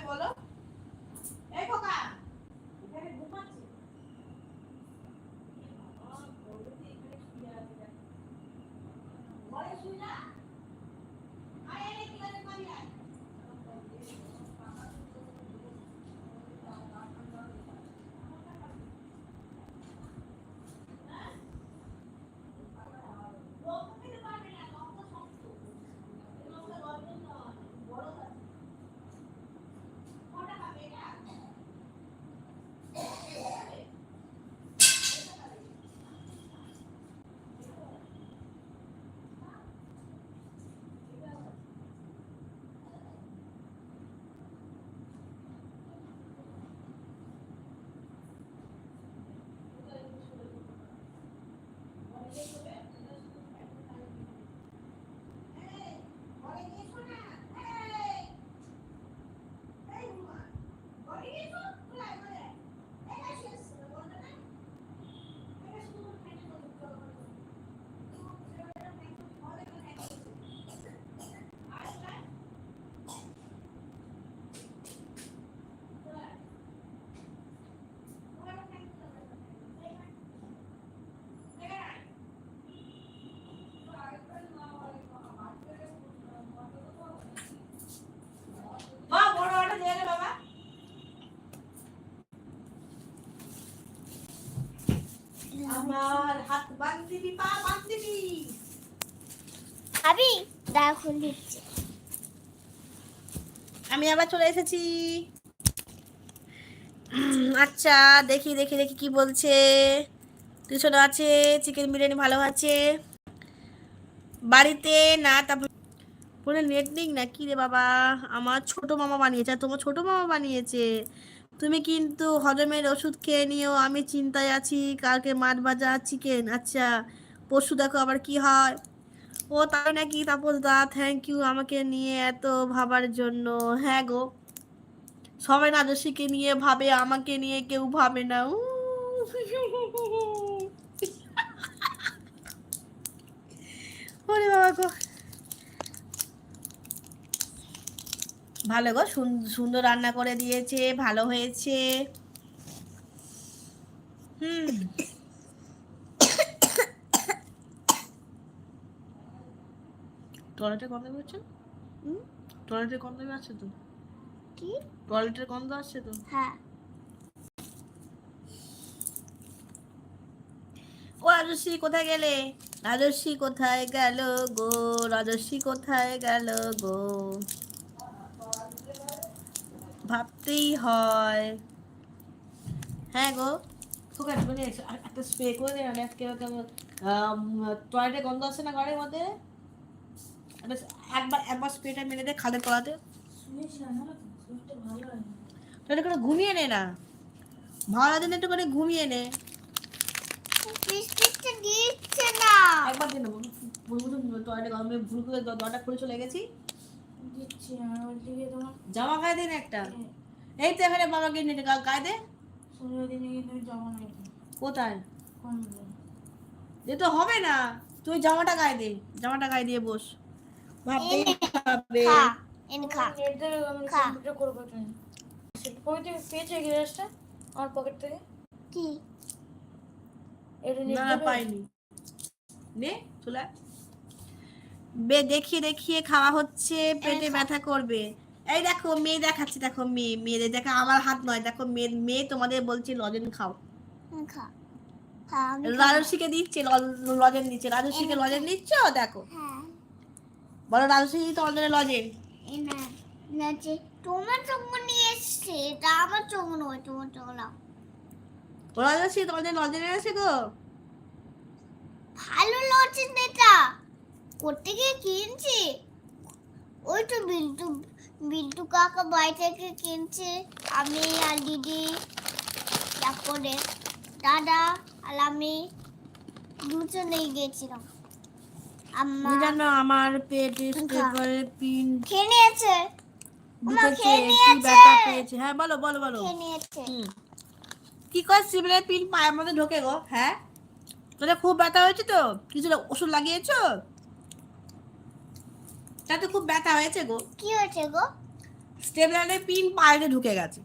বলো এই খোকা এখানে ঘুমাচ্ছে ঘরে শুই না আয় এনে কি করে পানি আয় আমার হাত বাঁধবি পা বাঁধবি আমি দেখুন দিচ্ছি আমি আবার চলে এসেছি আচ্ছা দেখি দেখি দেখি কি বলছে টিউশন আছে চিকেন বিরিয়ানি ভালো আছে বাড়িতে না তারপর ফোনে নেট নেই না কি রে বাবা আমার ছোট মামা বানিয়েছে আর তোমার ছোট মামা বানিয়েছে তুমি কিন্তু হজমের ওষুধ খেয়ে নিও আমি চিন্তায় আছি কালকে মাছ ভাজা চিকেন আচ্ছা পরশু দেখো আবার কি হয় ও তাই নাকি তাপস দা থ্যাংক ইউ আমাকে নিয়ে এত ভাবার জন্য হ্যাঁ গো সবাই রাজস্বীকে নিয়ে ভাবে আমাকে নিয়ে কেউ ভাবে না ওরে বাবা গো ভালো গো সুন্দর রান্না করে দিয়েছে ভালো হয়েছে টয়লেটের গন্ধ বেরোচ্ছে টয়লেটের গন্ধ আসছে তো কি টয়লেটের গন্ধ আসছে তো হ্যাঁ ও রাজস্বী কোথায় গেলে রাজস্বী কোথায় গেল গো রাজস্বী কোথায় গেল গো ভাবতেই হয় হ্যাঁ গো তোকে মানে একটা স্প্রে করে দে না টয়লেটে গন্ধ আসছে না ঘরের মধ্যে একবার একবার স্প্রেটা মেরে দে খাদের তলাতে তাহলে করে ঘুমিয়ে নে না ভালো দিন একটু করে ঘুমিয়ে নে বৃষ্টিটা দিচ্ছে না একবার দিন টয়লেটে গরমে ভুল করে দরজা খুলে চলে গেছি দিচ্ছি আর ওইদিকে তোমার জামা গায়ে দিন একটা এই তো এখানে বাবাকে নিয়ে গায়ে দে শনিবার দিনে কিন্তু জামা নাই কোথায় কোন এ তো হবে না তুই জামাটা গায়ে দে জামাটা গায়ে দিয়ে বস ভাবতেই হবে এনে খা এদের আমি কম্পিউটার করব তুমি সেটা কই থেকে পেয়েছে গ্লাসটা আমার পকেট থেকে কি এটা নিয়ে না পাইনি নে চলে বে দেখিয়ে দেখিয়ে খাওয়া হচ্ছে পেটে ব্যথা করবে এই দেখো মেয়ে দেখাচ্ছে দেখো মেয়েদের দেখো আমার হাত নয় দেখো মেয়ে তোমাদের বলছে লজেন খাও খা রাজস্বীকে দিচ্ছে লজেন দিচ্ছে রাজস্বীকে লজেন দিচ্ছ দেখো বলো রাজস্বী তোমাদের লজেন তোমার চোখ নিয়ে এসছে এটা আমার চোখ নয় তোমার চোখ না রাজস্বী তোমাদের লজেন এসে গো ভালো লজেন এটা করতে গিয়ে কিনছি ওই তো বিল্টু কাকা বাড়ি থেকে কিনছে আমি আর দিদি তারপরে দাদা আর আমি দুজনেই গেছিলাম জানো আমার পেটে করে পিন খেয়ে নিয়েছে ব্যথা পেয়েছে হ্যাঁ বলো বলো বলো খেয়ে নিয়েছে কি করে সিভিলের পিন পায়ের মধ্যে ঢোকে গো হ্যাঁ তোদের খুব ব্যথা হয়েছে তো কিছু ওষুধ লাগিয়েছো তাতে খুব ব্যথা হয়েছে গো কি হয়েছে গো স্টেপলারের পিন পায়ে ঢুকে গেছে।